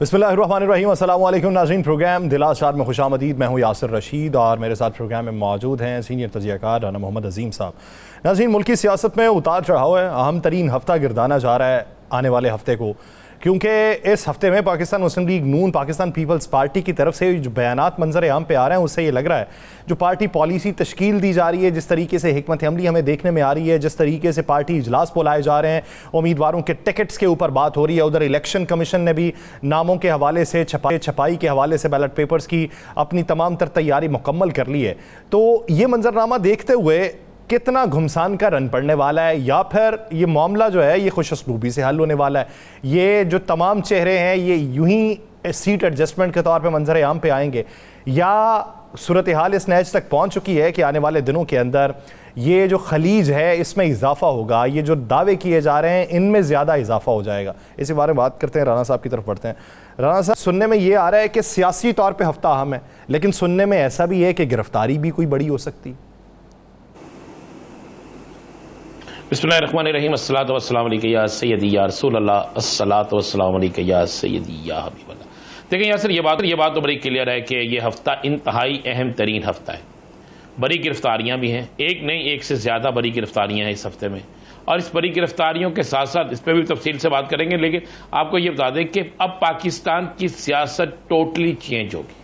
बिस्मिल्लाहिर्रहमानिर्रहीम। अस्सलाम वालेकुम नाज़रीन, प्रोग्राम दिल आसार में खुशामदीद। मैं हूँ यासिर रशीद और मेरे साथ प्रोग्राम में मौजूद हैं सीनियर तजियाकार राना मोहम्मद अजीम साहब। नाज़रीन, मुल्की सियासत में उतार चढ़ाव है। अहम तरीन हफ्ता गिरदाना जा रहा है आने वाले हफ्ते को, क्योंकि इस हफ्ते में पाकिस्तान मुस्लिम लीग नून पाकिस्तान पीपल्स पार्टी की तरफ से जो बयानात मंजर आम पे आ रहे हैं, उससे ये लग रहा है जो पार्टी पॉलिसी तश्कील दी जा रही है, जिस तरीके से हिकमत अमली हमें देखने में आ रही है, जिस तरीके से पार्टी इजलास बुलाए जा रहे हैं, उम्मीदवारों के टिकट्स के ऊपर बात हो रही है। उधर इलेक्शन कमीशन ने भी नामों के हवाले से छपाई के हवाले से बैलेट पेपर्स की अपनी तमाम तर तैयारी मुकम्मल कर ली है। तो ये मंजरनामा देखते हुए कितना घुमसान का रन पड़ने वाला है, या फिर ये मामला जो है ये खुश उसलूबी से हल होने वाला है? ये जो तमाम चेहरे हैं ये यूं ही सीट एडजस्टमेंट के तौर पे मंजर आम पे आएंगे, या सूरत हाल इस नहज तक पहुंच चुकी है कि आने वाले दिनों के अंदर ये जो खलीज है इसमें इजाफा होगा, ये जो दावे किए जा रहे हैं इनमें ज़्यादा इजाफा हो जाएगा? इसी बारे में बात करते हैं। राना साहब की तरफ बढ़ते हैं। राना साहब, सुनने में ये आ रहा है कि सियासी तौर पर हफ्ता अहम है, लेकिन सुनने में ऐसा भी है कि गिरफ्तारी भी कोई बड़ी हो सकती है। बिस्मिल्लाहिर्रहमानिर्रहीम। अस्सलातु वस्सलामु अलैका या सय्यदी या रसूल अल्लाह, अस्सलातु वस्सलामु अलैका या सय्यदी या हबीब अल्लाह। देखिए यार, ये बात तो बड़ी क्लियर है कि ये हफ्ता इंतहाई अहम तरीन हफ्ता है। बड़ी गिरफ्तारियां भी हैं, एक नहीं एक से ज़्यादा बड़ी गिरफ्तारियां हैं इस हफ्ते में, और इस बड़ी गिरफ्तारियों के साथ साथ इस पर भी तफसील से बात करेंगे। लेकिन आपको ये बता दें कि अब पाकिस्तान की सियासत टोटली चेंज होगी।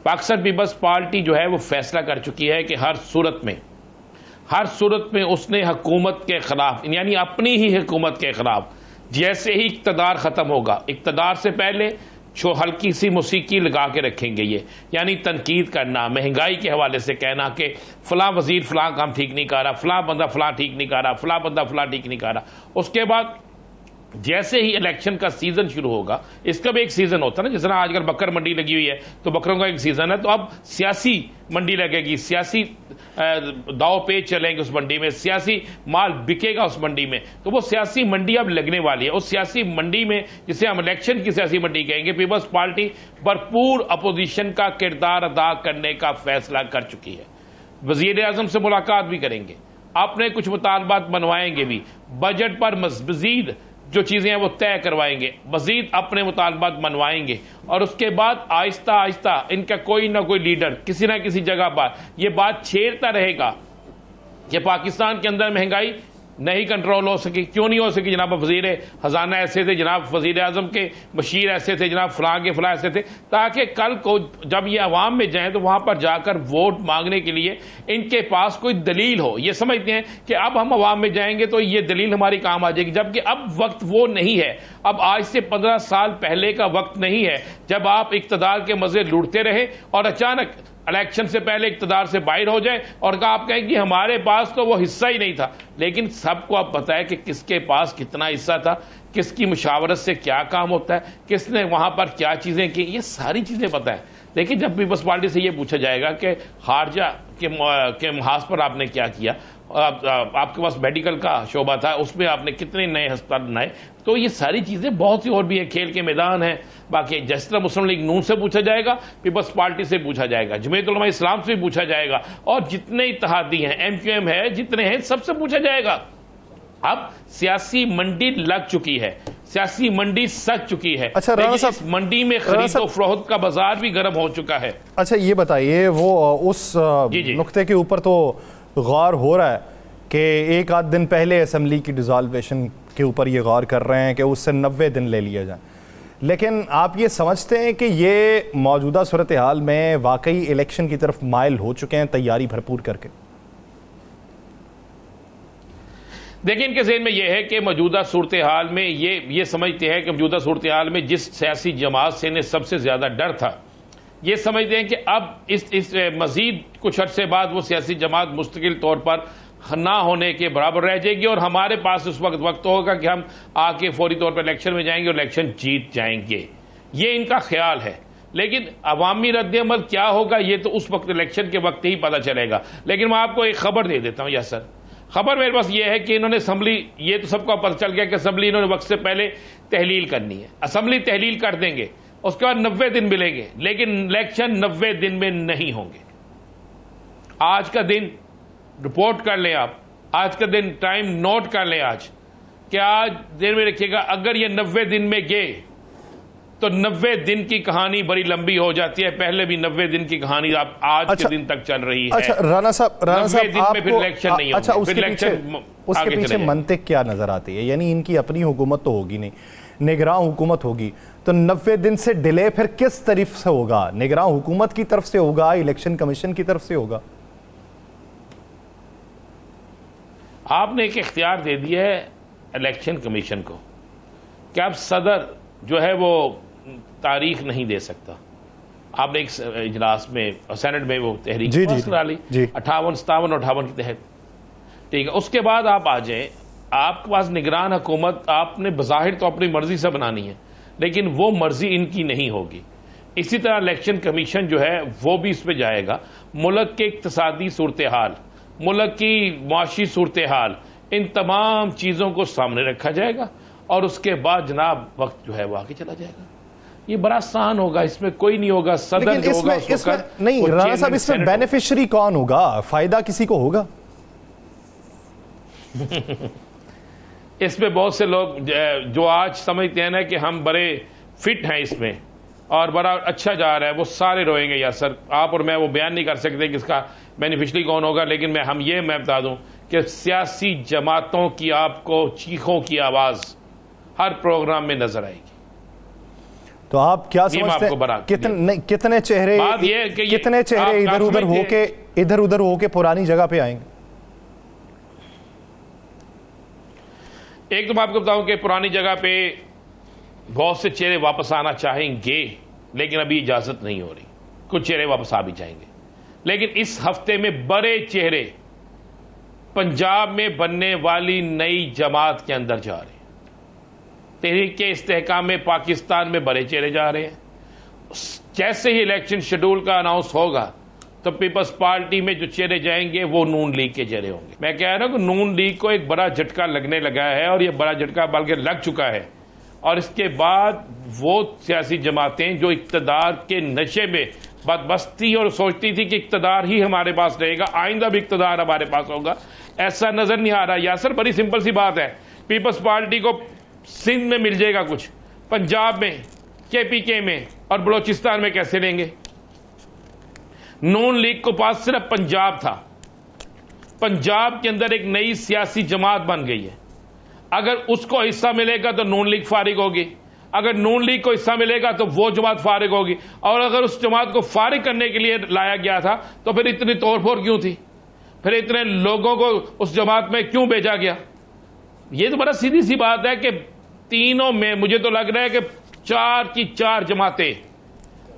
पाकिस्तान पीपल्स पार्टी जो है वो फैसला कर चुकी है कि हर सूरत में उसने हुकूमत के खिलाफ, यानी अपनी ही हुकूमत के खिलाफ, जैसे ही इक़्तिदार ख़त्म होगा, इक़्तिदार से पहले जो हल्की सी मौसीकी लगा के रखेंगे ये, यानी तनकीद करना, महंगाई के हवाले से कहना कि फ़लाँ वज़ीर फ़लाँ काम ठीक नहीं कर रहा, फ़लाँ बंदा फ़लाँ ठीक नहीं कर रहा, फ़लाँ बंदा फ़लाँ ठीक नहीं कर रहा। उसके बाद जैसे ही इलेक्शन का सीजन शुरू होगा, इसका भी एक सीजन होता है ना, जिस तरह आजकल बकर मंडी लगी हुई है तो बकरों का एक सीजन है, तो अब सियासी मंडी लगेगी, सियासी दाव पेच चलेंगे उस मंडी में, सियासी माल बिकेगा उस मंडी में। तो वो सियासी मंडी अब लगने वाली है। उस सियासी मंडी में, जिसे हम इलेक्शन की सियासी मंडी कहेंगे, पीपल्स पार्टी भरपूर अपोजिशन का किरदार अदा करने का फैसला कर चुकी है। वजीर आजम से मुलाकात भी करेंगे, अपने कुछ मुतालबात मनवाएंगे भी, बजट पर मजीद जो चीज़ें हैं वो तय करवाएंगे, मजीद अपने मुतालबात मनवाएंगे, और उसके बाद आहिस्ता आहिस्ता इनका कोई ना कोई लीडर किसी ना किसी जगह पर यह बात छेड़ता रहेगा कि पाकिस्तान के अंदर महंगाई नहीं कंट्रोल हो सकी। क्यों नहीं हो सकी? जनाब वजीर खजाना ऐसे थे, जनाब वजीर आजम के बशीर ऐसे थे, जनाब फलां के फलां ऐसे थे, ताकि कल को जब ये अवाम में जाएं तो वहां पर जाकर वोट मांगने के लिए इनके पास कोई दलील हो। ये समझते हैं कि अब हम अवाम में जाएंगे तो ये दलील हमारी काम आ जाएगी, जबकि अब वक्त वो नहीं है। अब आज से 15 साल पहले का वक्त नहीं है जब आप इक़्तिदार के मजे लूटते रहे और अचानक इलेक्शन से पहले इक़्तिदार से बाहर हो जाए और आप कहें कि हमारे पास तो वो हिस्सा ही नहीं था। लेकिन सबको अब पता है कि किसके पास कितना हिस्सा था, किसकी मुशावरत से क्या काम होता है, किसने वहां पर क्या चीजें की, ये सारी चीजें पता है। लेकिन जब पीपल्स पार्टी से ये पूछा जाएगा कि खारजा के महाज पर आपने क्या किया, आपके पास मेडिकल का शोबा था, उसमें आपने कितने नए अस्पताल बनाए, तो ये सारी चीज़ें बहुत सी और भी है, खेल के मैदान है। बाकी जिस तरह मुस्लिम लीग नून से पूछा जाएगा, पीपल्स पार्टी से पूछा जाएगा, जमीयत उलमा इस्लाम से भी पूछा जाएगा, और जितने इत्तेहादी हैं, MQM है, जितने हैं, सबसे पूछा जाएगा। अब सियासी मंडी लग चुकी है, सियासी मंडी सज चुकी है। अच्छा राना साहब, इस मंडी में खरीद और फरोख्त का बाजार भी गर्म हो चुका है। अच्छा ये बताइए, वो उस नुक्ते के ऊपर तो गौर हो रहा है कि एक आध दिन पहले असम्बली की डिसॉल्वेशन के ऊपर ये गौर कर रहे हैं कि उससे 90 दिन ले लिया जाए, लेकिन आप ये समझते हैं कि ये मौजूदा सूरत हाल में वाकई इलेक्शन की तरफ माइल हो चुके हैं तैयारी भरपूर करके? देखिए, इनके ज़हन में यह है कि मौजूदा सूरत हाल में ये समझते हैं कि मौजूदा सूरत हाल में जिस सियासी जमात से इन्हें सबसे ज़्यादा डर था, ये समझते हैं कि अब इस मज़ीद कुछ अर्से बाद वो सियासी जमात मुस्तकिल तौर पर ना होने के बराबर रह जाएगी, और हमारे पास उस वक्त होगा कि हम आके फौरी तौर पर इलेक्शन में जाएंगे और इलेक्शन जीत जाएंगे। ये इनका ख्याल है। लेकिन अवामी रद्द-ए-अमल क्या होगा ये तो उस वक्त इलेक्शन के वक्त ही पता चलेगा। लेकिन मैं आपको एक खबर दे देता हूँ। यस सर, खबर मेरे पास ये है कि इन्होंने असम्बली, ये तो सबको पता चल गया कि असम्बली इन्होंने वक्त से पहले तहलील करनी है। असम्बली तहलील कर देंगे, उसके बाद 90 दिन मिलेंगे, लेकिन इलेक्शन 90 दिन में नहीं होंगे। आज का दिन रिपोर्ट कर लें आप, आज का दिन टाइम नोट कर लें आज, कि आज दिन में रखिएगा, अगर ये 90 दिन में गए तो 90 दिन की कहानी बड़ी लंबी हो जाती है। पहले भी 90 दिन की कहानी आप आज के दिन तक चल रही है। अच्छा राणा साहब, 90 दिन में फिर इलेक्शन नहीं अच्छा होंगे, उसके पीछे मंतिक क्या नजर आती है? यानी इनकी अपनी हुकूमत तो होगी नहीं, निगरान हुकूमत होगी, तो 90 दिन से डिले फिर किस तरफ से होगा? निगरान हुकूमत की तरफ से होगा, इलेक्शन कमीशन की तरफ से होगा? आपने एक इख्तियार दे दिया है इलेक्शन कमीशन को कि अब सदर जो है वो तारीख नहीं दे सकता। आपने एक इजलास में और सेनेट में वो तहरीक पास करा ली 58, 57 और 58 के तहत, ठीक है। उसके बाद आप आ जाए, आपके पास निगरान हुकूमत आपने बज़ाहिर तो अपनी मर्जी से बनानी है, लेकिन वो मर्जी इनकी नहीं होगी। इसी तरह इलेक्शन कमीशन जो है वो भी इस पर जाएगा। मुल्क के इक्तसादी सूरत हाल, मुल्क की मुआशी सूरत हाल, इन तमाम चीज़ों को सामने रखा जाएगा और उसके बाद जनाब वक्त जो है वो आगे चला जाएगा। ये बड़ा आसान होगा, इसमें कोई नहीं होगा। सदर जो होगा इसमें नहीं, राणा साहब इसमें बेनिफिशियरी कौन होगा? फायदा किसी को होगा? इसमें बहुत से लोग जो आज समझते हैं ना कि हम बड़े फिट हैं इसमें और बड़ा अच्छा जा रहा है, वो सारे रोएंगे यार सर। आप और मैं वो बयान नहीं कर सकते कि इसका बेनिफिशरी कौन होगा, लेकिन मैं बता दूं कि सियासी जमातों की आपको चीखों की आवाज हर प्रोग्राम में नजर आएगी। तो आप क्या समझते हैं कितने चेहरे इधर उधर होके पुरानी जगह पे आएंगे? एक तो मैं आपको बताऊं कि पुरानी जगह पे बहुत से चेहरे वापस आना चाहेंगे, लेकिन अभी इजाजत नहीं हो रही। कुछ चेहरे वापस आ भी जाएंगे, लेकिन इस हफ्ते में बड़े चेहरे पंजाब में बनने वाली नई जमात के अंदर जा रहे हैं। तहरीक इस्तेहकाम में पाकिस्तान में बड़े चेहरे जा रहे हैं। जैसे ही इलेक्शन शेड्यूल का अनाउंस होगा तो पीपल्स पार्टी में जो चेहरे जाएंगे वो नून लीग के चेहरे होंगे। मैं कह रहा हूं कि नून लीग को एक बड़ा झटका लगने लगा है और ये बड़ा झटका बल्कि लग चुका है। और इसके बाद वो सियासी जमातें जो इक्तदार के नशे में बदबस्ती और सोचती थी कि इक्तदार ही हमारे पास रहेगा, आइंदा भी इक्तदार हमारे पास होगा, ऐसा नजर नहीं आ रहा। यासर बड़ी सिंपल सी बात है, पीपल्स पार्टी को सिंध में मिल जाएगा कुछ, पंजाब में, केपीके में और बलोचिस्तान में कैसे लेंगे? नून लीग को पास सिर्फ पंजाब था। पंजाब के अंदर एक नई सियासी जमात बन गई है। अगर उसको हिस्सा मिलेगा तो नून लीग फारिग होगी, अगर नून लीग को हिस्सा मिलेगा तो वो जमात फारिग होगी। और अगर उस जमात को फारिग करने के लिए लाया गया था तो फिर इतनी तोड़फोड़ क्यों थी? फिर इतने लोगों को उस जमात में क्यों भेजा गया? ये तो बड़ा सीधी सी बात है कि तीनों में मुझे तो लग रहा है कि 4 की 4 जमातें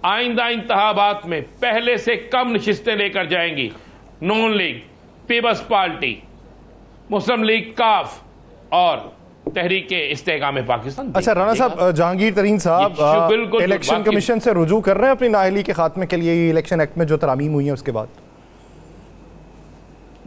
आइंदा इंतखाबात में पहले से कम नशिस्तें लेकर जाएंगी। नून लीग, पीपल्स पार्टी, मुस्लिम लीग काफ और तहरीक इस्तेहकाम पाकिस्तान। अच्छा राणा साहब, जहांगीर तरीन साहब इलेक्शन कमीशन से रुजू कर रहे हैं अपनी नाअहली के खात्मे के लिए इलेक्शन एक्ट में जो तरामीम हुई है उसके बाद?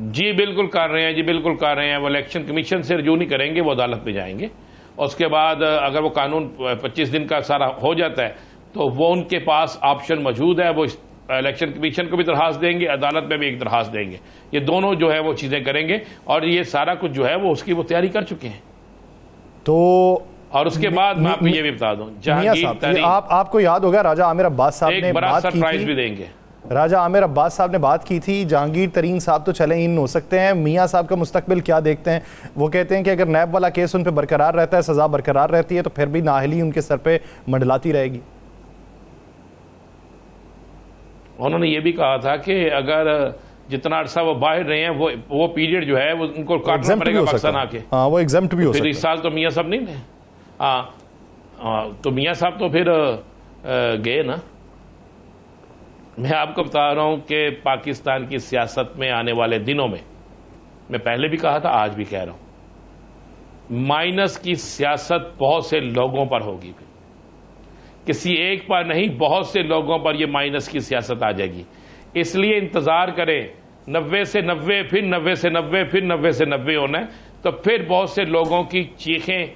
जी बिल्कुल कर रहे हैं, जी बिल्कुल कर रहे हैं। वो इलेक्शन कमीशन से रुजू नहीं करेंगे, वो अदालत में जाएंगे। उसके बाद अगर वो कानून 25 दिन का सारा हो जाता है तो वो उनके पास ऑप्शन मौजूद है। वो इलेक्शन कमीशन को भी दरखास्त देंगे, अदालत में भी एक दरखास्त देंगे। ये दोनों जो है वो चीजें करेंगे और ये सारा कुछ जो है वो उसकी वो तैयारी कर चुके हैं। तो और उसके बाद मैं आपको ये भी बता दूं, जहांगीर आपको याद होगा राजा आमिर अब्बास साहब ने बड़ा सरप्राइज भी देंगे। राजा आमिर अब्बास साहब ने बात की थी, जहांगीर तरीन साहब तो चले इन हो सकते हैं, मियां साहब का मुस्तकबिल क्या देखते हैं? वो कहते हैं कि अगर नैब वाला केस उन पर बरकरार रहता है, सजा बरकरार रहती है, तो फिर भी नाअहली उनके सर पे मंडलाती रहेगी। उन्होंने ये भी कहा था कि अगर जितना अरसा वो बाहर रहे हैं वो पीरियड जो है वो उनको काटना पड़ेगा पाकिस्तान आके। हाँ, वो एग्जम्प्ट भी हो सकता है। फिर इस साल तो मियां साहब नहीं थे। तो मियां साहब तो फिर गए ना। मैं आपको बता रहा हूं कि पाकिस्तान की सियासत में आने वाले दिनों में, मैं पहले भी कहा था आज भी कह रहा हूं, माइनस की सियासत बहुत से लोगों पर होगी। किसी एक पर नहीं, बहुत से लोगों पर यह माइनस की सियासत आ जाएगी। इसलिए इंतजार करें, 90 से 90, फिर 90 से 90, फिर 90 से 90 होना है, तो फिर बहुत से लोगों की चीखें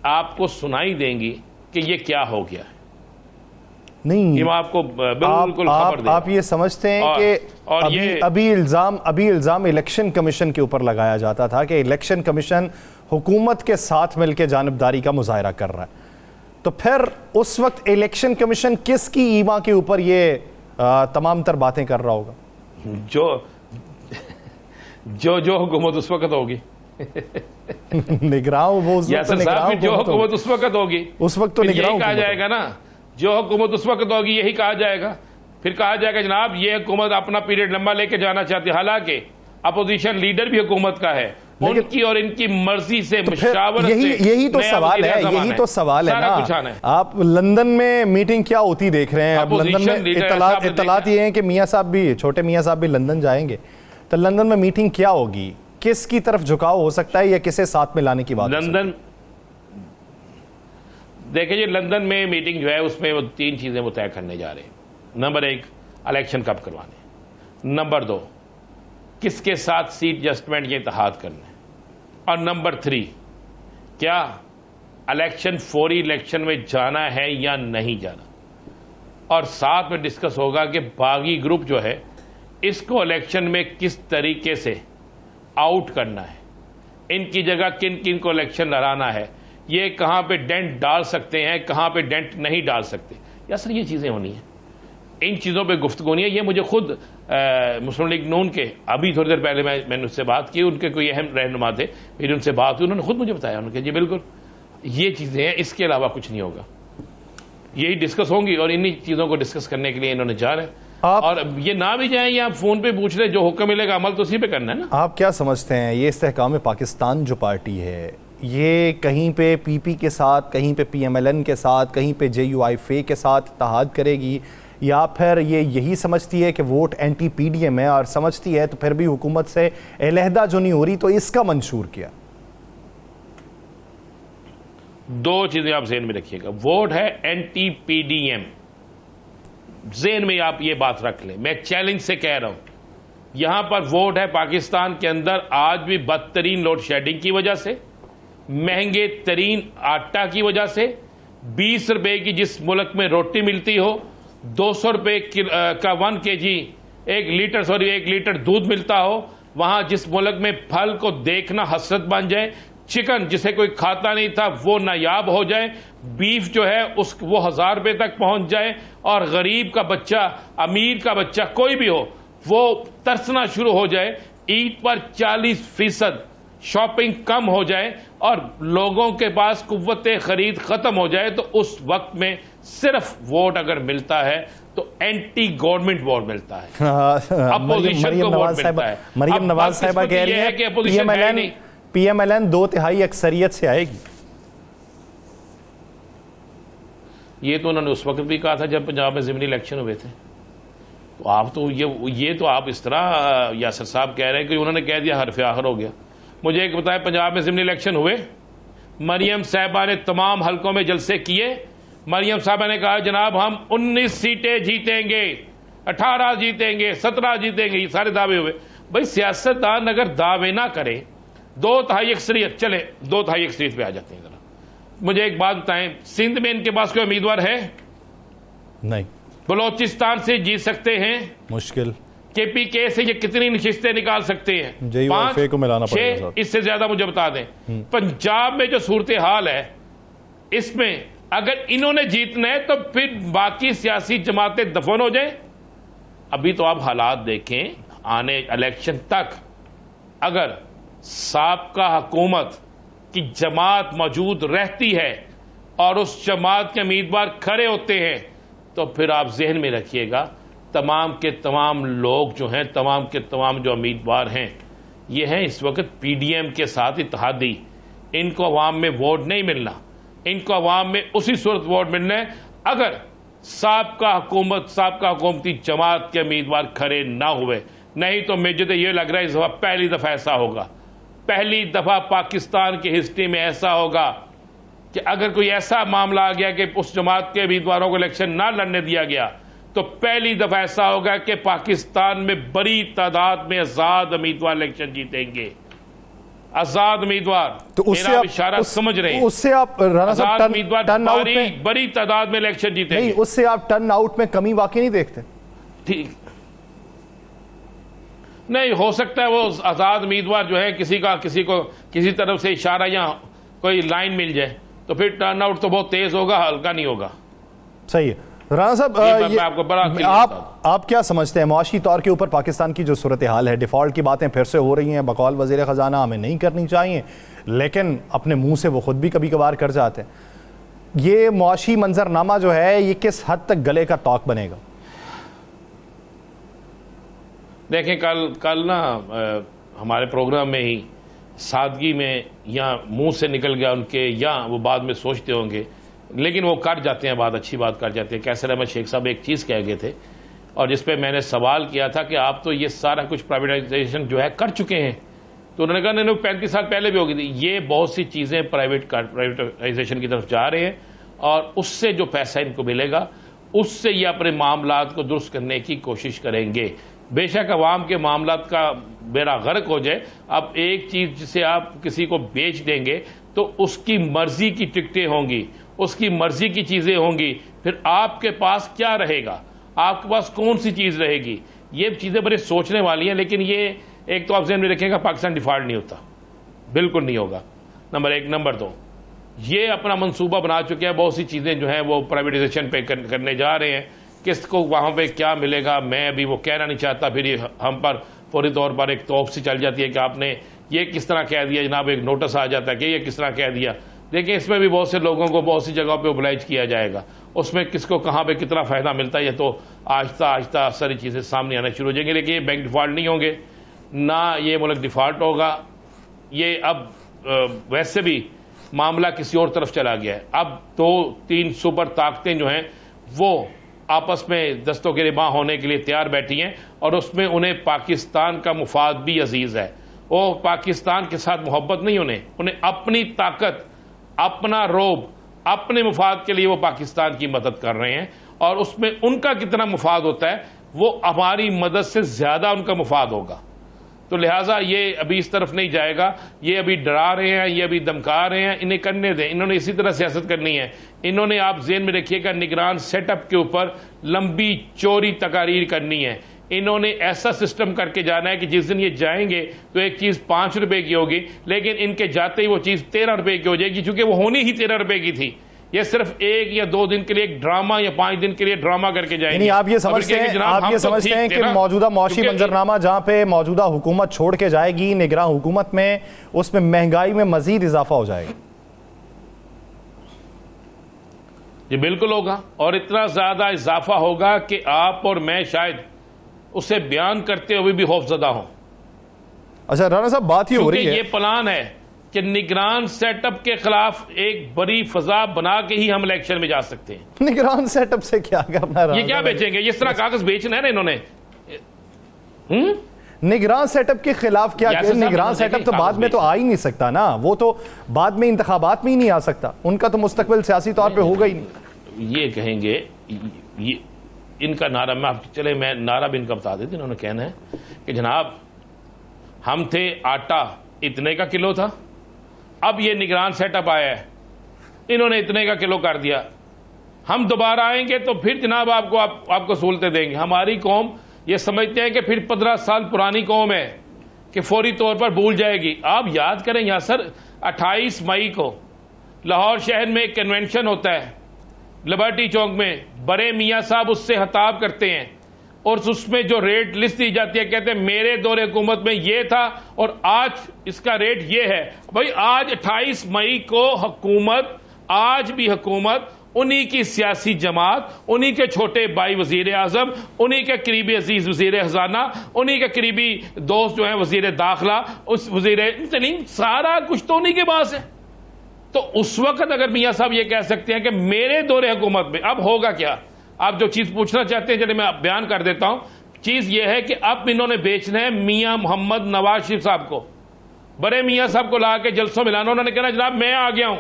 आपको सुनाई देंगी कि ये क्या हो गया है। नहीं, आपको बिल्कुल खबर दे। आप ये समझते हैं कि अभी इल्जाम इलेक्शन कमीशन के ऊपर लगाया जाता था कि इलेक्शन कमीशन हुकूमत के साथ मिलकर जानिबदारी का मुजाहरा कर रहा है। तो फिर उस वक्त इलेक्शन कमीशन किसकी ईमा के ऊपर ये तमाम तर बातें कर रहा होगा? जो हुकूमत उस वक्त होगी निगरान वो उस वक्त जो हुकूमत उस वक्त होगी उस वक्त तो निगरान कहा जाएगा ना, जो हुकूमत उस वक्त होगी यही कहा जाएगा। फिर कहा जाएगा जनाब ये हुकूमत अपना पीरियड लंबा लेके जाना चाहती है, हालांकि अपोजिशन लीडर भी हुकूमत का है, उनकी और इनकी मर्जी से मशावरत यही तो सवाल है, यही तो सवाल है ना। आप लंदन में मीटिंग क्या होती देख रहे हैं? अब लंदन में इत्तलात ये है कि मियां साहब भी, छोटे मियां साहब भी लंदन जाएंगे, तो लंदन में मीटिंग क्या होगी, किसकी तरफ झुकाव हो सकता है या किसे साथ में लाने की बात? लंदन देखिए, लंदन में मीटिंग जो है उसमें वो 3 चीजें वो तय करने जा रहे हैं। नंबर 1, इलेक्शन कब करवाने। नंबर 2, किसके साथ सीट एडजस्टमेंट या इत्तेहाद करना है। और नंबर 3, क्या इलेक्शन फौरी इलेक्शन में जाना है या नहीं जाना। और साथ में डिस्कस होगा कि बागी ग्रुप जो है इसको इलेक्शन में किस तरीके से आउट करना है, इनकी जगह किन किन को इलेक्शन लड़ाना है, ये कहां पे डेंट डाल सकते हैं, कहां पे डेंट नहीं डाल सकते। या सर ये चीजें होनी है, इन चीज़ों पे गुफ्तगू नहीं है। ये मुझे खुद मुस्लिम लीग नून के अभी थोड़ी देर पहले मैंने उससे बात की, उनके कोई अहम रहनुमा थे, मेरी उनसे बात हुई, उन्होंने खुद मुझे बताया, उन्होंने जी बिल्कुल ये चीज़ें हैं, इसके अलावा कुछ नहीं होगा, यही डिस्कस होंगी और इन्हीं चीज़ों को डिस्कस करने के लिए इन्होंने जा रहे हैं। और ये ना भी जाए या फोन पे पूछ रहे, जो हुक्म मिलेगा अमल तो उसी पे करना है ना। आप क्या समझते हैं ये इस्तेहकाम पाकिस्तान जो पार्टी है, ये कहीं पे पीपी के साथ, कहीं पे पीएमएलएन के साथ, कहीं पे जेयूआईफे के साथ इत्तेहाद करेगी, या फिर ये यही समझती है कि वोट एंटी पीडीएम है, और समझती है तो फिर भी हुकूमत से अलहदा जो नहीं हो रही, तो इसका मंशूर किया? 2 चीजें आप ज़हन में रखिएगा, वोट है एंटी पीडीएम, ज़हन में आप ये बात रख लें। मैं चैलेंज से कह रहा हूं, यहां पर वोट है पाकिस्तान के अंदर आज भी बदतरीन लोड शेडिंग की वजह से, महंगे तरीन आटा की वजह से, 20 रुपए की जिस मुल्क में रोटी मिलती हो, 200 रुपए का 1 kg 1 लीटर दूध मिलता हो, वहां जिस मुल्क में फल को देखना हसरत बन जाए, चिकन जिसे कोई खाता नहीं था वो नायाब हो जाए, बीफ जो है वो 1000 रुपए तक पहुंच जाए, और गरीब का बच्चा, अमीर का बच्चा, कोई भी हो, वो तरसना शुरू हो जाए, ईद पर 40% शॉपिंग कम हो जाए और लोगों के पास कुव्वत खरीद खत्म हो जाए, तो उस वक्त में सिर्फ वोट अगर मिलता है तो एंटी गवर्नमेंट वोट मिलता है, अपोजिशन को वोट मिलता है। मरियम नवाज साहिबा कह रही है कि पीएमएलएन 2/3 अक्सरियत से आएगी। ये तो उन्होंने उस वक्त भी कहा था जब पंजाब में ज़िमनी इलेक्शन हुए थे। तो आप तो ये तो आप इस तरह यासर साहब कह रहे हैं कि उन्होंने कह दिया हरफ आखिर हो गया। मुझे एक बताएं, पंजाब में ज़िमनी इलेक्शन हुए, मरियम साहिबा ने तमाम हलकों में जलसे किए, मरियम साहिबा ने कहा जनाब हम 19 सीटें जीतेंगे, 18 जीतेंगे, 17 जीतेंगे, ये सारे दावे हुए। भाई सियासतदान अगर दावे ना करे, 2/3 अक्सरियत, चले 2/3 अक्सरियत पे आ जाते हैं। जरा मुझे एक बात बताएं, सिंध में इनके पास कोई उम्मीदवार है? नहीं। बलोचिस्तान से जीत सकते हैं? मुश्किल। केपीके से ये कितनी नशिस्तें निकाल सकते हैं? 5 को मिलाना पड़ेगा, इससे ज्यादा मुझे बता दें। पंजाब में जो सूरत हाल है, इसमें अगर इन्होंने जीतना है तो फिर बाकी सियासी जमातें दफन हो जाए। अभी तो आप हालात देखें, आने इलेक्शन तक अगर साबका हुकूमत की जमात मौजूद रहती है और उस जमात के उम्मीदवार खड़े होते हैं, तो फिर आप जहन में रखिएगा तमाम के तमाम लोग जो हैं, तमाम के तमाम जो उम्मीदवार हैं, ये हैं इस वक्त पीडीएम के साथ इत्तेहादी। इनको अवाम में वोट नहीं मिलना, इनको अवाम में उसी सूरत वोट मिलना है अगर साबका हुकूमती जमात के उम्मीदवार खड़े ना हुए। नहीं तो मुझे तो ये लग रहा है इस दफा पहली दफा ऐसा होगा, पहली दफा पाकिस्तान की हिस्ट्री में ऐसा होगा कि अगर कोई ऐसा मामला आ गया कि उस जमात के उम्मीदवारों को इलेक्शन ना लड़ने दिया गया, तो पहली दफा ऐसा होगा कि पाकिस्तान में बड़ी तादाद में आजाद उम्मीदवार इलेक्शन जीतेंगे। आजाद उम्मीदवार, तो उससे आप इशारा समझ रहे हैं, उससे आप राणा साहब उम्मीदवार बड़ी तादाद में इलेक्शन जीतेंगे। नहीं, उससे आप टर्न आउट में कमी वाकई नहीं देखते? ठीक नहीं हो सकता है, वो आजाद उम्मीदवार जो है किसी को किसी तरफ से इशारा या कोई लाइन मिल जाए तो फिर टर्नआउट तो बहुत तेज होगा, हल्का नहीं होगा। सही है राना साहब, मैं आपको बड़ा आप क्या समझते हैं मुआशी तौर के ऊपर पाकिस्तान की जो सूरत हाल है, डिफ़ॉल्ट की बातें फिर से हो रही हैं, बकौल वज़ीर ख़जाना हमें नहीं करनी चाहिए, लेकिन अपने मुंह से वो खुद भी कभी कभार कर जाते हैं। ये मुआशी मंजरनामा जो है ये किस हद तक गले का टॉक बनेगा? देखें कल ना हमारे प्रोग्राम में ही सादगी में या मुंह से निकल गया उनके, या वो बाद में सोचते होंगे, लेकिन वो कर जाते हैं बात, अच्छी बात कर जाते हैं। कैसर अहमद शेख साहब एक चीज़ कह गए थे और जिस पे मैंने सवाल किया था कि आप तो ये सारा कुछ प्राइवेटाइजेशन जो है कर चुके हैं, तो उन्होंने कहा नहीं 35 साल पहले भी होगी थी। ये बहुत सी चीज़ें प्राइवेटाइजेशन की तरफ जा रहे हैं और उससे जो पैसा इनको मिलेगा उससे ये अपने मामलात को दुरुस्त करने की कोशिश करेंगे। बेशक अवाम के मामलात का बेड़ा गर्क हो जाए, अब एक चीज़ जिसे आप किसी को बेच देंगे तो उसकी मर्जी की टिकटें होंगी, उसकी मर्जी की चीज़ें होंगी, फिर आपके पास क्या रहेगा, आपके पास कौन सी चीज़ रहेगी? ये चीज़ें बड़े सोचने वाली हैं। लेकिन ये एक तो आप ज़हन में रखिएगा, पाकिस्तान डिफॉल्ट नहीं होता, बिल्कुल नहीं होगा, नंबर एक। नंबर दो, ये अपना मंसूबा बना चुके हैं, बहुत सी चीज़ें जो हैं वो प्राइवेटाइजेशन पे करने जा रहे हैं। किसको वहाँ पे क्या मिलेगा मैं अभी वो कहना नहीं चाहता, फिर ये हम पर फौरी तौर पर एक तौफ सी चल जाती है कि आपने ये किस तरह कह दिया जनाब, एक नोटिस आ जाता है कि ये किस तरह कह दिया। देखिए इसमें भी बहुत से लोगों को बहुत सी जगहों पे ओबलाइज किया जाएगा, उसमें किसको कहाँ पे कितना फ़ायदा मिलता है ये तो आहिस्ता आहिस्ता सारी चीज़ें सामने आना शुरू हो जाएंगी। लेकिन ये बैंक डिफ़ॉल्ट नहीं होंगे, ना ये मुल्क डिफ़ॉल्ट होगा। ये अब वैसे भी मामला किसी और तरफ चला गया है। अब 2-3 सुपर ताकतें जो हैं वो आपस में दस्तों के रिबा होने के लिए तैयार बैठी हैं और उसमें उन्हें पाकिस्तान का मुफाद भी अजीज़ है। वो पाकिस्तान के साथ मोहब्बत नहीं, उन्हें अपनी ताकत, अपना रोब, अपने मुफाद के लिए वो पाकिस्तान की मदद कर रहे हैं और उसमें उनका कितना मुफाद होता है वो हमारी मदद से ज़्यादा उनका मुफाद होगा। तो लिहाजा ये अभी इस तरफ नहीं जाएगा, ये अभी डरा रहे हैं, ये अभी धमका रहे हैं, इन्हें करने दें। इन्होंने इसी तरह सियासत करनी है। इन्होंने, आप जेन में रखिएगा, निगरान सेटअप के ऊपर लंबी चौड़ी तकारीर करनी है। इन्होंने ऐसा सिस्टम करके जाना है कि जिस दिन ये जाएंगे तो एक चीज़ 5 रुपए की होगी, लेकिन इनके जाते ही वो चीज़ 13 रुपए की हो जाएगी, क्योंकि वो होनी ही 13 रुपए की थी। ये सिर्फ 1 या 2 दिन के लिए एक ड्रामा या 5 दिन के लिए ड्रामा करके जाएंगे। आप ये समझते हैं कि मौजूदा मुआशी मंजरनामा जहां पे मौजूदा हुकूमत छोड़ के जाएगी निगरान हुकूमत में, उसमें महंगाई में मजीद इजाफा हो जाएगा? ये बिल्कुल होगा और इतना ज्यादा इजाफा होगा कि आप और मैं शायद उसे बयान करते हुए भी खौफजदा हो। अच्छा राना साहब, बात ही हो रही है, ये प्लान है कि निगरान सेटअप के खिलाफ एक बड़ी फजा बना के ही हम इलेक्शन में जा सकते हैं। निगरान सेटअप से क्या करना है? ये क्या बेचेंगे? इस तरह कागज बेचना है ना इन्होंने। निगरान सेटअप के खिलाफ क्या? निगरान सेटअप तो बाद में तो आ ही नहीं सकता ना, वो तो बाद में इंतखाबात में ही नहीं आ सकता, उनका तो मुस्तकबिल सियासी तौर पे होगा ही नहीं। ये कहेंगे, ये इनका नारा, मैं नारा भी इनका बता देती। इन्होंने कहना है कि जनाब हम थे, आटा इतने का किलो था, अब ये निगरान सेटअप आया है, इन्होंने इतने का किलो कर दिया, हम दोबारा आएंगे तो फिर जनाब आपको सहूलतें देंगे। हमारी कौम ये समझते हैं कि फिर 15 साल पुरानी कौम है कि फौरी तौर पर भूल जाएगी। आप याद करें यासर, 28 मई को लाहौर शहर में एक कन्वेंशन होता है, लिबर्टी चौक में, बड़े मियाँ साहब उससे खिताब करते हैं और उसमें जो रेट लिस्ट दी जाती है, कहते हैं मेरे दौरे हुकूमत में ये था और आज इसका रेट ये है। भाई आज 28 मई को हुकूमत, आज भी हुकूमत उन्हीं की सियासी जमात, उन्हीं के छोटे भाई वजीर आजम, उन्हीं के करीबी अजीज वजीर खजाना, उन्हीं के करीबी दोस्त जो है वजीर दाखिला, उस वजीर सारा कुछ तो उन्हीं के पास है। तो उस वक्त अगर मियाँ साहब ये कह सकते हैं कि मेरे दौरे हुकूमत में, अब होगा क्या? आप जो चीज पूछना चाहते हैं चलिए मैं बयान कर देता हूं। चीज यह है कि अब इन्होंने बेचना है मियां मोहम्मद नवाज शरीफ साहब को, बड़े मियां साहब को ला के जलसों में लाना। उन्होंने कहना जनाब मैं आ गया हूं,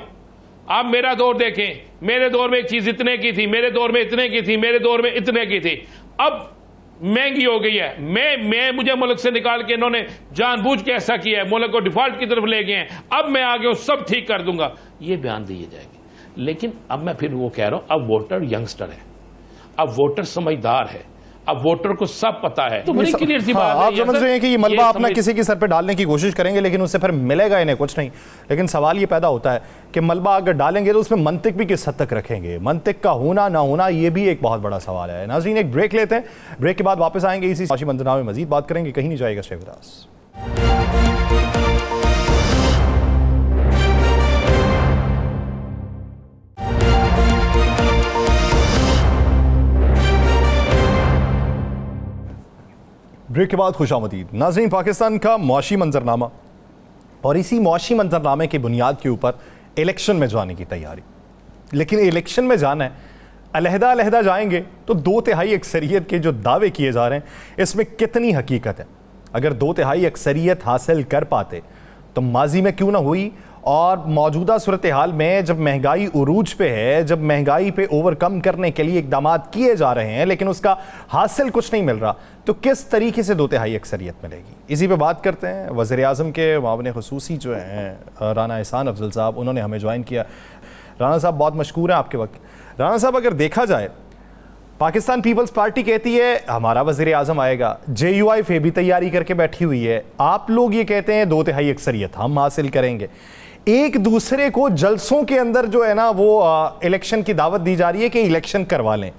आप मेरा दौर देखें, मेरे दौर में एक चीज इतने की थी, मेरे दौर में इतने की थी, मेरे दौर में इतने की थी, अब महंगी हो गई है, मैं मुझे मुल्क से निकाल के इन्होंने जानबूझ के ऐसा किया है, मुल्क को डिफॉल्ट की तरफ ले गए हैं, अब मैं आ गया हूं, सब ठीक कर दूंगा, ये बयान दिए जाएंगे। लेकिन अब मैं फिर वो कह रहा हूं, अब वोटर यंगस्टर है, अब वोटर समझदार है, अब वोटर को सब पता है, तो बड़ी क्लियर सी बात है। आप समझ रहे हैं कि ये मलबा अपना किसी के सर पे डालने की कोशिश करेंगे, लेकिन उससे फिर मिलेगा इन्हें कुछ नहीं। लेकिन सवाल ये पैदा होता है कि मलबा अगर डालेंगे तो उसमें मंतिक भी किस हद तक रखेंगे, मंतिक का होना ना होना ये भी एक बहुत बड़ा सवाल है। नाज़रीन, एक ब्रेक लेते हैं, ब्रेक के बाद वापस आएंगे, इसी माशी मंजरनामे में मजीद बात करेंगे, कहीं नहीं जाएगा। Stay with us. ब्रेक के बाद खुशामदीद। नाज़रीन, पाकिस्तान का मुआशी मंजरनामा और इसी मुआशी मंजरनामे की बुनियाद के ऊपर इलेक्शन में जाने की तैयारी। लेकिन इलेक्शन में जाना है, अलहदा अलहदा जाएंगे तो 2/3 अक्सरियत के जो दावे किए जा रहे हैं इसमें कितनी हकीकत है? अगर 2/3 अक्सरियत हासिल कर पाते तो माजी में क्यों ना हुई, और मौजूदा सूरत हाल में जब महंगाई उरूज पे है, जब महंगाई पे ओवरकम करने के लिए इकदाम किए जा रहे हैं लेकिन उसका हासिल कुछ नहीं मिल रहा, तो किस तरीके से 2/3 अक्सरियत मिलेगी? इसी पे बात करते हैं। वज़ीर आज़म के मामले खुसूसी जो हैं राना एहसान अफजल साहब, उन्होंने हमें ज्वाइन किया। राना साहब बहुत मशकूर हैं आपके वक्त। राना साहब, अगर देखा जाए पाकिस्तान पीपल्स पार्टी कहती है हमारा वज़ीर आज़म आएगा, JUIF भी तैयारी करके बैठी हुई है, आप लोग ये कहते हैं 2/3 अक्सरियत हम हासिल करेंगे। एक दूसरे को जलसों के अंदर जो है ना वो इलेक्शन की दावत दी जा रही है कि इलेक्शन करवा लें।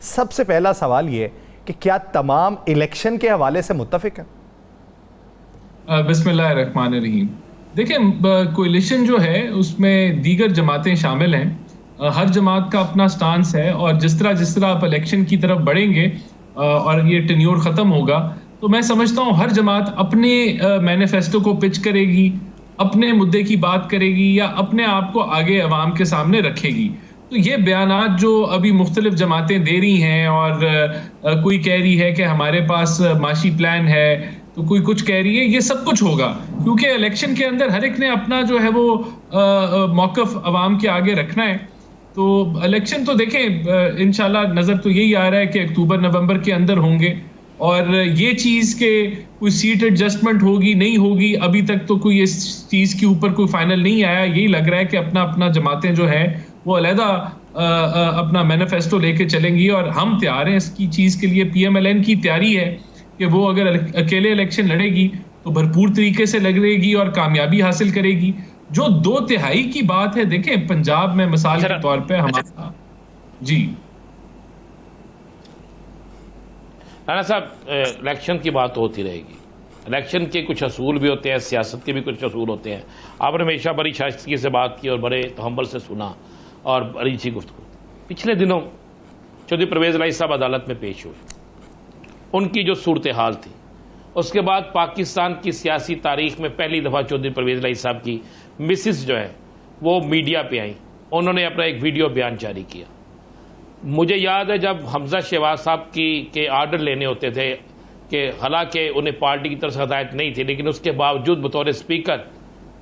सबसे पहला सवाल ये कि क्या तमाम इलेक्शन के हवाले से मुत्तफिक हैं? बिस्मिल्लाहिर्रहमानिर्रहीम। देखिए, कोalition जो है उसमें दीगर जमातें शामिल हैं। हर जमात का अपना स्टांस है, और जिस तरह आप इलेक्शन की तरफ बढ़ेंगे और ये टेन्योर ख़त्म होगा, तो मैं समझता हूँ हर जमात अपने मैनिफेस्टो को पिच करेगी, अपने मुद्दे की बात करेगी, या अपने आप को आगे अवाम के सामने रखेगी। तो ये बयानात जो अभी मुख्तलिफ जमातें दे रही हैं, और कोई कह रही है कि हमारे पास माशी प्लान है, तो कोई कुछ कह रही है, ये सब कुछ होगा, क्योंकि इलेक्शन के अंदर हर एक ने अपना जो है वो मौक़िफ़ अवाम के आगे रखना है। तो इलेक्शन तो देखें, इंशाल्लाह नज़र तो यही आ रहा है कि अक्टूबर नवंबर के अंदर होंगे, और ये चीज़ के कोई सीट एडजस्टमेंट होगी नहीं होगी, अभी तक तो कोई इस चीज़ के ऊपर कोई फाइनल नहीं आया। यही लग रहा है कि अपना अपना जमातें जो है वो अलहदा अपना मैनिफेस्टो लेके चलेंगी, और हम तैयार हैं इसकी चीज़ के लिए। PMLN की तैयारी है कि वो अगर अकेले इलेक्शन लड़ेगी तो भरपूर तरीके से लड़ेगी और कामयाबी हासिल करेगी। जो 2/3 की बात है, देखें पंजाब में मिसाल के तौर पे हमारा जी राना साहब, इलेक्शन की बात होती रहेगी। इलेक्शन के कुछ असूल भी होते हैं, सियासत के भी कुछ असूल होते हैं। आपने हमेशा बड़ी शाइस्तगी से बात की और बड़े तहम्मुल से सुना और बड़ी अच्छी गुफ्तगू। पिछले दिनों चौधरी परवेज़ इलाही साहब अदालत में पेश हुए, उनकी जो सूरत हाल थी, उसके बाद पाकिस्तान की सियासी तारीख में पहली दफ़ा चौधरी परवेज़ इलाही साहब की मिसिस जो है वो मीडिया पे आई, उन्होंने अपना एक वीडियो बयान जारी किया। मुझे याद है जब हमजा शहबाज साहब के आर्डर लेने होते थे, कि हालांकि उन्हें पार्टी की तरफ से हदायत नहीं थी, लेकिन उसके बावजूद बतौर स्पीकर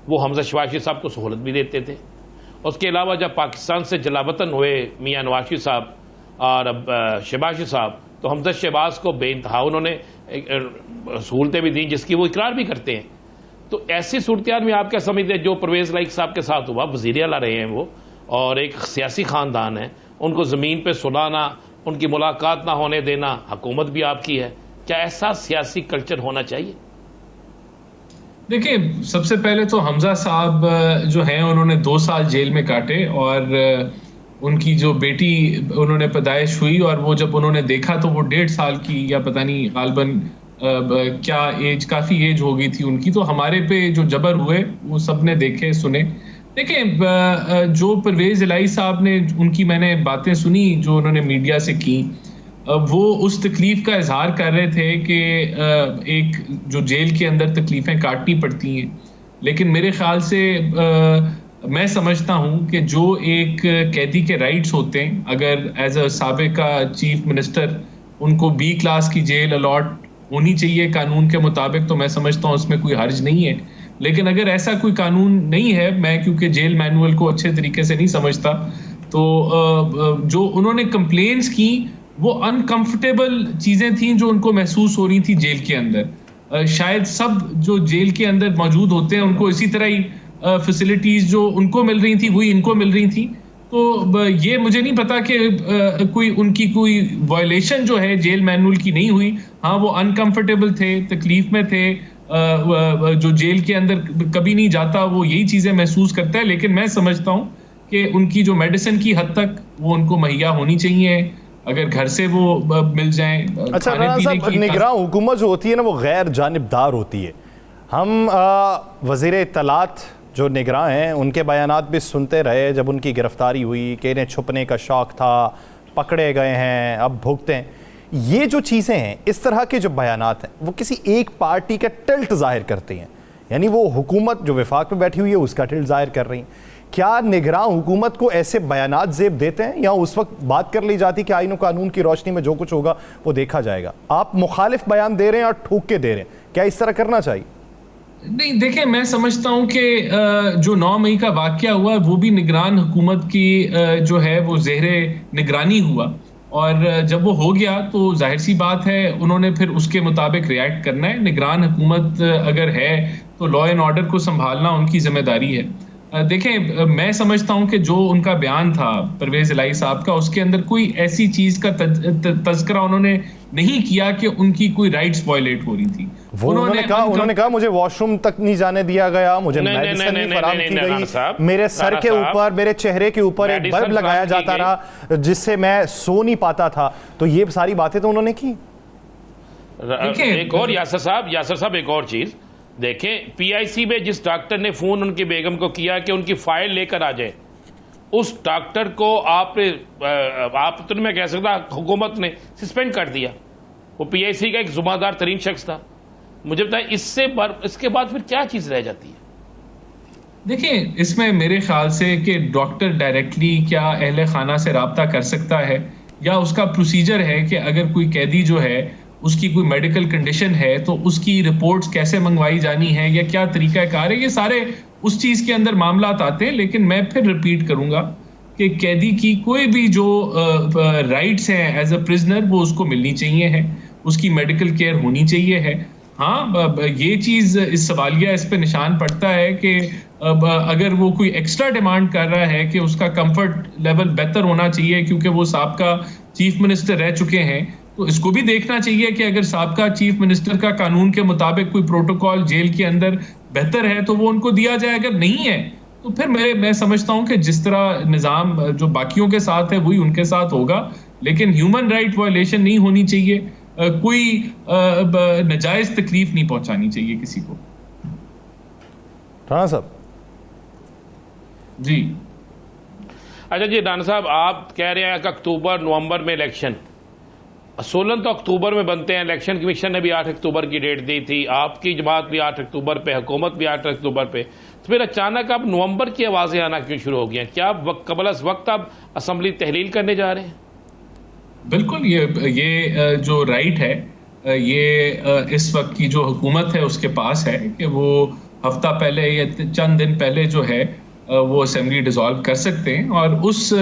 वो हमजा शहबाज साहब को सहूलत भी देते थे। उसके अलावा जब पाकिस्तान से जलावतन हुए मियाँ नवाज साहब और शहबाज साहब, तो हमजा शहबाज को बेइंतहा उन्होंने सहूलतें भी दी, जिसकी वो इकरार भी करते हैं। तो ऐसी सूरत में आप क्या समझते हैं जो परवेज़ इलाही साहब के साथ हुआ? वज़ीर आला रहे हैं वो, और एक सियासी ख़ानदान है, उनको ज़मीन पे सुलाना, उनकी मुलाकात ना होने देना, हुकूमत भी आपकी है। क्या ऐसा सियासी कल्चर होना चाहिए? देखिए, सबसे पहले तो हमजा साहब जो हैं उन्होंने 2 साल जेल में काटे, और उनकी जो बेटी उन्होंने पैदाइश हुई, और वो जब उन्होंने देखा तो वो 1.5 साल की, या पता नहीं गालबन क्या एज, काफ़ी एज हो गई थी उनकी। तो हमारे पे जो जबर हुए वो सब ने देखे सुने। देखें, जो परवेज़ इलाही साहब ने, उनकी मैंने बातें सुनी जो उन्होंने मीडिया से की, वो उस तकलीफ़ का इजहार कर रहे थे कि एक जो जेल के अंदर तकलीफ़ें काटनी पड़ती हैं, लेकिन मेरे ख़्याल से मैं समझता हूँ कि जो एक कैदी के राइट्स होते हैं, अगर एज अ साबिका चीफ मिनिस्टर उनको B क्लास की जेल अलॉट होनी चाहिए कानून के मुताबिक, तो मैं समझता हूँ उसमें कोई हर्ज नहीं है। लेकिन अगर ऐसा कोई कानून नहीं है, मैं क्योंकि जेल मैनुअल को अच्छे तरीके से नहीं समझता, तो जो उन्होंने कंप्लेंट्स की वो अनकंफर्टेबल चीज़ें थीं जो उनको महसूस हो रही थी जेल के अंदर। शायद सब जो जेल के अंदर मौजूद होते हैं उनको इसी तरह ही फैसिलिटीज़ जो उनको मिल रही थी वही इनको मिल रही थी। तो ये मुझे नहीं पता कि कोई उनकी कोई वायलेशन जो है जेल मैनुअल की नहीं हुई। हाँ, वो अनकंफर्टेबल थे, तकलीफ में थे, जो जेल के अंदर कभी नहीं जाता वो यही चीजें महसूस करता है। लेकिन मैं समझता हूँ कि उनकी जो मेडिसिन की हद तक वो उनको मुहैया होनी चाहिए, अगर घर से वो मिल जाएं। अच्छा राना साहब, निगरान हुकूमत जो होती है ना वो गैर जानिबदार होती है। हम वज़ीर इत्तलात जो निगरान हैं उनके बयानात भी सुनते रहे जब उनकी गिरफ्तारी हुई कि इन्हें छुपने का शौक़ था, पकड़े गए हैं, अब भुगते हैं। ये जो चीज़ें हैं, इस तरह के जो बयानात हैं वो किसी एक पार्टी का टिल्ट ज़ाहिर करती हैं, यानी वो हुकूमत जो वफाक में बैठी हुई है उसका टिल्ट ज़ाहिर कर रही हैं। क्या निगरान हुकूमत को ऐसे बयानात ज़ेब देते हैं या उस वक्त बात कर ली जाती कि आईन और कानून की रोशनी में जो कुछ होगा वो देखा जाएगा? आप मुखालिफ बयान दे रहे हैं और ठोक के दे रहे हैं, क्या इस तरह करना चाहिए? नहीं, देखिए, मैं समझता हूं कि जो 9 मई का वाकया हुआ वो भी निगरान हुकूमत की जो है वो ज़ेरे निगरानी हुआ, और जब वो हो गया तो जाहिर सी बात है उन्होंने फिर उसके मुताबिक रिएक्ट करना है। निगरान हुकूमत अगर है तो लॉ एंड ऑर्डर को संभालना उनकी जिम्मेदारी है। देखें, मैं समझता हूं कि जो उनका बयान था परवेज इलाही साहब का, उसके अंदर कोई ऐसी चीज का तज़किरा उन्होंने नहीं किया कि उनकी कोई राइट्स वायलेट हो रही थी। वो उन्होंने कहा मुझे वॉशरूम तक नहीं जाने दिया गया, मुझे मेडिसिन नहीं फराहम की गई, मेरे सर के ऊपर, मेरे चेहरे के ऊपर एक बल्ब लगाया जाता रहा जिससे मैं सो नहीं पाता था। तो ये सारी बातें तो उन्होंने की। एक और यासर साहब एक और चीज देखें, पीआईसी में जिस डॉक्टर ने फोन उनकी बेगम को किया कि उनकी फाइल लेकर आ जाए, उस डॉक्टर को आप तो नहीं मैं कह सकता हुकूमत ने सस्पेंड कर दिया। वो पीआईसी का एक जुम्मेदार तरीन शख्स था। मुझे बताएं इसके बाद फिर क्या चीज रह जाती है? देखिए, इसमें मेरे ख्याल से कि डॉक्टर डायरेक्टली क्या अहले खाना से रब्ता कर सकता है, या उसका प्रोसीजर है कि अगर कोई कैदी जो है उसकी कोई मेडिकल कंडीशन है तो उसकी रिपोर्ट्स कैसे मंगवाई जानी है या क्या तरीकाकार है, ये सारे उस चीज़ के अंदर मामलात आते हैं। लेकिन मैं फिर रिपीट करूंगा कि कैदी की कोई भी जो राइट्स हैं एज अ प्रिजनर वो उसको मिलनी चाहिए है, उसकी मेडिकल केयर होनी चाहिए है। हाँ, ये चीज़ इस सवालिया इस पे निशान पड़ता है कि अगर वो कोई एक्स्ट्रा डिमांड कर रहा है कि उसका कंफर्ट लेवल बेहतर होना चाहिए क्योंकि वो साबका चीफ मिनिस्टर रह चुके हैं, तो इसको भी देखना चाहिए कि अगर साबका चीफ मिनिस्टर का कानून के मुताबिक कोई प्रोटोकॉल जेल के अंदर बेहतर है तो वो उनको दिया जाए। अगर नहीं है तो फिर मैं समझता हूं कि जिस तरह निज़ाम जो बाकियों के साथ है वही उनके साथ होगा, लेकिन ह्यूमन राइट वायलेशन नहीं होनी चाहिए, कोई नाजायज तकलीफ नहीं पहुंचानी चाहिए किसी को। राणा साहब जी। अच्छा जी, राणा साहब, आप कह रहे हैं कि अक्टूबर नवंबर में इलेक्शन, 16 तो अक्टूबर में बनते हैं, इलेक्शन कमीशन ने भी 8 अक्टूबर की डेट दी थी, आपकी जमात भी 8 अक्टूबर पे, हुकूमत भी 8 अक्टूबर पे, तो फिर अचानक अब नवंबर की आवाज़ें आना क्यों शुरू हो गई हैं? क्या कबल वक्त आप असम्बली तहलील करने जा रहे हैं? बिल्कुल, ये जो राइट है ये इस वक्त की जो हुकूमत है उसके पास है कि वो हफ्ता पहले या चंद दिन पहले जो है वो असेंबली डिसॉल्व कर सकते हैं और उस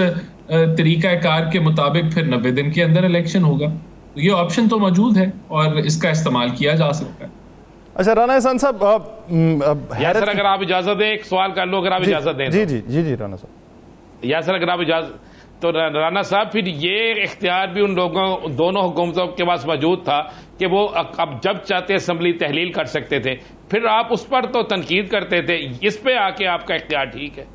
तरीक़ाकार के मुताबिक फिर 90 दिन के अंदर इलेक्शन होगा। तो ये ऑप्शन तो मौजूद है और इसका इस्तेमाल किया जा सकता है। अच्छा राना एहसान साहब, यासर अगर आप इजाज़त दें, एक सवाल कर लो, अगर आप इजाज़त दें। जी जी जी जी राना साहब। यासर अगर आप इजाज़त, तो राना साहब फिर ये इख्तियार भी उन लोगों, दोनों हुकूमतों के पास मौजूद था कि वो अब जब चाहते असम्बली तहलील कर सकते थे, फिर आप उस पर तो तनकीद करते थे, इस पे आके आपका इख्तियार ठीक है?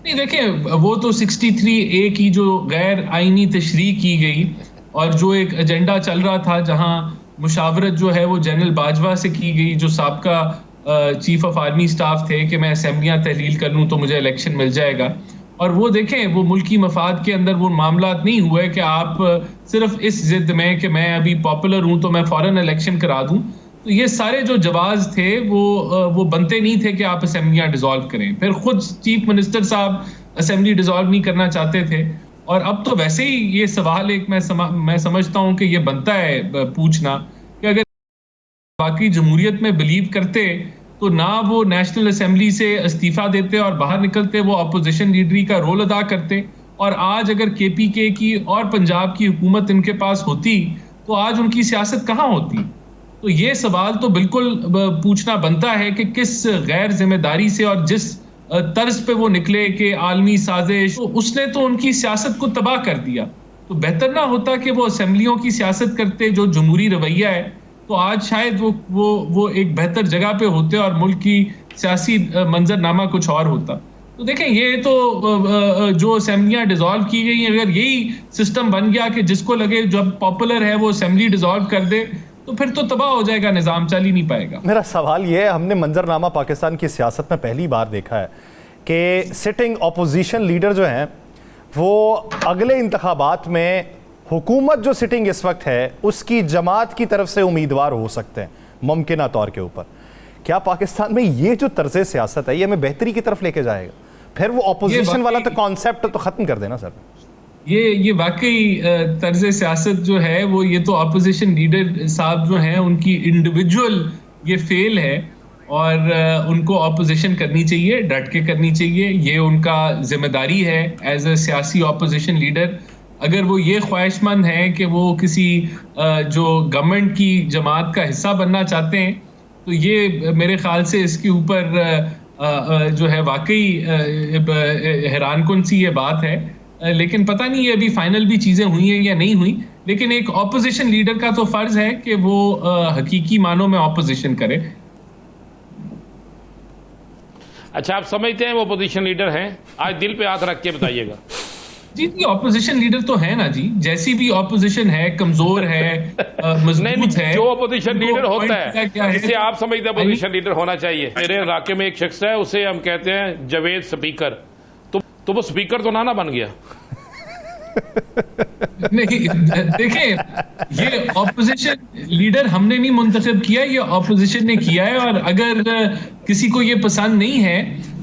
नहीं, देखिए, वो तो 63A की जो गैर आईनी तशरीह की गई और जो एक एजेंडा चल रहा था जहां मुशावरत जो है वो जनरल बाजवा से की गई, जो साबका चीफ ऑफ आर्मी स्टाफ थे, कि मैं असेंबलियां तहलील कर लूं तो मुझे इलेक्शन मिल जाएगा। और वो देखें, वो मुल्की मफाद के अंदर वो मामला नहीं हुआ है कि आप सिर्फ इस जिद में कि मैं अभी पॉपुलर हूं तो मैं फौरन इलेक्शन करा दूं। तो ये सारे जो जवाब थे वो बनते नहीं थे कि आप असेंबलियां डिसॉल्व करें। फिर खुद चीफ मिनिस्टर साहब असेंबली डिसॉल्व नहीं करना चाहते थे, और अब तो वैसे ही ये सवाल एक मैं समझता हूं कि ये बनता है पूछना कि अगर बाकी जमहूरियत में बिलीव करते तो ना वो नेशनल असेंबली से इस्तीफा देते और बाहर निकलते, वो अपोजिशन लीडरी का रोल अदा करते, और आज अगर केपीके की और पंजाब की हुकूमत इनके पास होती तो आज उनकी सियासत कहाँ होती? तो ये सवाल तो बिल्कुल पूछना बनता है कि किस गैर जिम्मेदारी से और जिस तर्ज पे वो निकले कि आलमी साजिश, तो उसने तो उनकी सियासत को तबाह कर दिया। तो बेहतर ना होता कि वो असेंबलियों की सियासत करते जो जमहूरी रवैया है, तो आज शायद वो एक बेहतर जगह पे होते और मुल्क की सियासी मंजरनामा कुछ और होता। तो देखें, ये तो जो असेंबलियां डिसॉल्व की गई, अगर यही सिस्टम बन गया कि जिसको लगे जब पॉपुलर है वो असेंबली डिसॉल्व कर दे, तो फिर तो तबाह हो जाएगा, निज़ाम चल ही नहीं पाएगा। मेरा सवाल ये है, हमने मंजरनामा पाकिस्तान की सियासत में पहली बार देखा है कि सिटिंग अपोजिशन लीडर जो हैं वो अगले इंतखाबात में हुकूमत जो सिटिंग इस वक्त है उसकी जमात की तरफ से उम्मीदवार हो सकते हैं मुमकिना तौर के ऊपर। क्या पाकिस्तान में ये जो तर्ज सियासत है ये हमें बेहतरी की तरफ लेके जाएगा? फिर वो अपोजिशन वाला तो कॉन्सेप्ट तो ख़त्म कर देना सर। ये वाकई तर्ज सियासत जो है वो, ये तो अपोजिशन लीडर साहब जो हैं उनकी इंडिविजुअल ये फेल है और उनको अपोजिशन करनी चाहिए, डट के करनी चाहिए। ये उनका जिम्मेदारी है एज अ सियासी अपोजिशन लीडर। अगर वो ये ख्वाहिशमंद हैं कि वो किसी जो गवर्नमेंट की जमात का हिस्सा बनना चाहते हैं, तो ये मेरे ख्याल से इसके ऊपर जो है वाकई हैरानकुन सी ये बात है। लेकिन पता नहीं ये अभी फाइनल भी चीजें हुई हैं या नहीं हुई, लेकिन एक ऑपोजिशन लीडर का तो फर्ज है कि वो हकीकी मानों में ऑपोजिशन करे। अच्छा, आप समझते हैं वो अपोजिशन लीडर हैं? आज दिल पे हाथ रख के बताइएगा। जी, ऑपोजिशन लीडर तो है ना जी, जैसी भी ऑपोजिशन है, कमजोर है, मजबूत है। जो ऑपोजिशन लीडर होता है जिसे आप समझते हैं अपोजिशन लीडर होना चाहिए। मेरे इलाके में एक शख्स है, उसे हम कहते हैं जावेद स्पीकर। तो वो स्पीकर तो ना बन गया। नहीं, देखें, ये ऑपोजिशन लीडर हमने नहीं मुंतखब किया, ये ऑपोजिशन ने किया है। और अगर किसी को ये पसंद नहीं है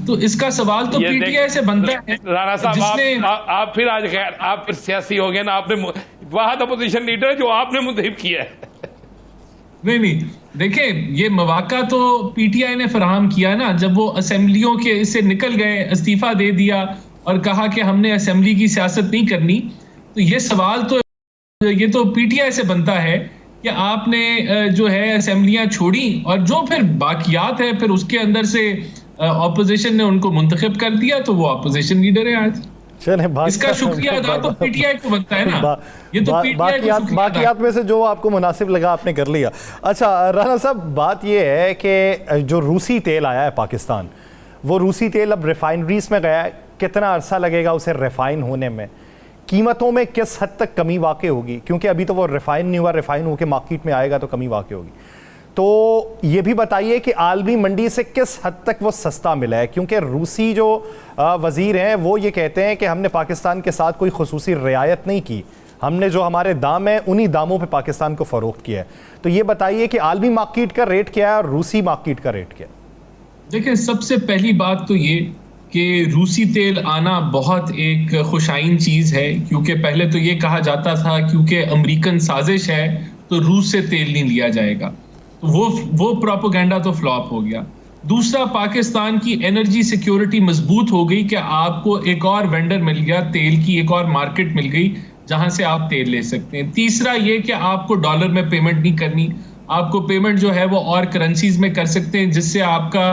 तो इसका सवाल तो पीटीआई से बनता है। राणा साहब, आप फिर आज खैर आप फिर सियासी हो गए ना। आपने वाहद अपोजिशन लीडर जो आपने मुंतखब किया है। नहीं, देखें, ये मौका तो पीटीआई ने फराहम किया ना, जब वो असेंबलियों के इससे निकल गए, इस्तीफा दे दिया और कहा कि हमने असेंबली की सियासत नहीं करनी। तो ये सवाल तो ये तो पीटीआई से बनता है कि आपने जो है असेंबलियां छोड़ी और जो फिर बाकियात है फिर उसके अंदर से ऑपोजिशन ने उनको मुंतखब कर दिया, तो वो ऑपोजिशन लीडर है आज। इसका शुक्रिया अदा तो पीटीआई को बनता है ना। ये तो बाकियात में से जो आपको मुनासिब लगा आपने कर लिया। अच्छा राणा साहब, बात ये है कि जो रूसी तेल आया है पाकिस्तान, वो रूसी तेल अब रिफाइनरीज में गया है। कितना अरसा लगेगा उसे रिफाइन होने में? कीमतों में किस हद तक कमी वाक़ई होगी? क्योंकि अभी तो वो रिफाइन नहीं हुआ, रिफाइन होकर मार्केट में आएगा तो कमी वाक़ई होगी। तो ये भी बताइए कि आलमी मंडी से किस हद तक वो सस्ता मिला है? क्योंकि रूसी जो वज़ीर हैं वो ये कहते हैं कि हमने पाकिस्तान के साथ कोई खुसूसी रियायत नहीं की, हमने जो हमारे दाम हैं उन्हीं दामों पे पाकिस्तान को फ़रोख्त किया है। तो ये बताइए कि आलमी मार्केट का रेट क्या है और रूसी मार्केट का रेट क्या है? देखिए, सबसे पहली बात तो ये कि रूसी तेल आना बहुत एक खुशाइन चीज़ है, क्योंकि पहले तो ये कहा जाता था क्योंकि अमेरिकन साजिश है तो रूस से तेल नहीं लिया जाएगा, तो वो प्रोपेगेंडा तो फ्लॉप हो गया। दूसरा, पाकिस्तान की एनर्जी सिक्योरिटी मजबूत हो गई कि आपको एक और वेंडर मिल गया, तेल की एक और मार्केट मिल गई जहां से आप तेल ले सकते हैं। तीसरा ये कि आपको डॉलर में पेमेंट नहीं करनी, आपको पेमेंट जो है वो और करेंसीज में कर सकते हैं, जिससे आपका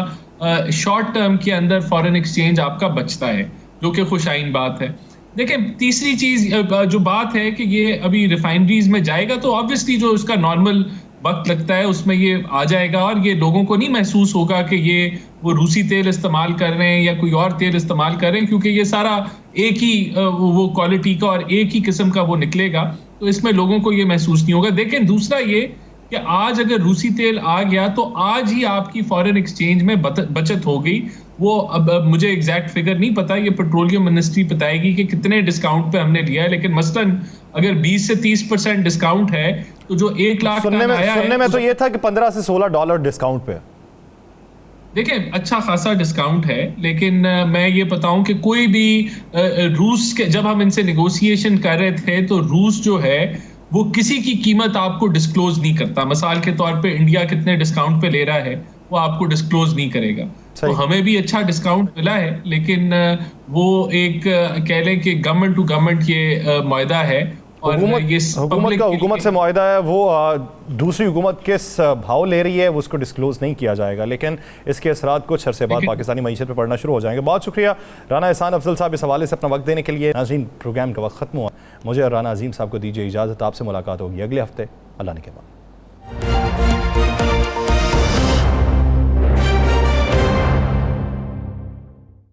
शॉर्ट टर्म के अंदर फॉरेन एक्सचेंज आपका बचता है, जो कि खुशाइन बात है। देखिए, तीसरी चीज जो बात है कि ये अभी रिफाइनरीज में जाएगा तो ऑब्वियसली जो उसका नॉर्मल वक्त लगता है उसमें ये आ जाएगा और ये लोगों को नहीं महसूस होगा कि ये वो रूसी तेल इस्तेमाल कर रहे हैं या कोई और तेल इस्तेमाल कर रहे हैं, क्योंकि ये सारा एक ही वो क्वालिटी का और एक ही किस्म का वो निकलेगा, तो इसमें लोगों को ये महसूस नहीं होगा। देखिए, दूसरा ये कि आज अगर रूसी तेल आ गया तो आज ही आपकी फॉरेन एक्सचेंज में बचत हो गई। वो अब मुझे एग्जैक्ट फिगर नहीं पता, ये पेट्रोलियम मिनिस्ट्री बताएगी कि कितने डिस्काउंट पे हमने लिया है, लेकिन मसलन अगर 20 से 30% डिस्काउंट है तो जो 1 लाख सुनने में तो ये था कि $15 से $16 डिस्काउंट पे। देखिए, अच्छा खासा डिस्काउंट है, लेकिन मैं ये बताऊं कि कोई भी रूस के, जब हम इनसे नेगोशिएशन कर रहे थे तो रूस जो है वो किसी की कीमत आपको डिस्क्लोज नहीं करता। मिसाल के तौर पे इंडिया कितने डिस्काउंट पे ले रहा है वो आपको डिस्क्लोज नहीं करेगा। तो हमें भी अच्छा डिस्काउंट मिला है, लेकिन वो एक कह लें कि गवर्नमेंट टू गवर्नमेंट ये मुआहदा है और ये हुकूमत का हुकूमत से मुआहिदा है, वो दूसरी हुकूमत किस भाव ले रही है वो उसको डिस्क्लोज नहीं किया जाएगा, लेकिन इसके असरात कुछ अरसे बाद पाकिस्तानी मईशत पर पड़ना शुरू हो जाएंगे। बहुत शुक्रिया राना एहसान अफजल साहब इस हवाले से अपना वक्त देने के लिए। नाज़रीन, प्रोग्राम का वक्त ख़त्म हुआ। मुझे और राना अजीम साहब को दीजिए इजाज़त। आपसे मुलाकात होगी अगले हफ्ते, अल्लाह ने के बाद।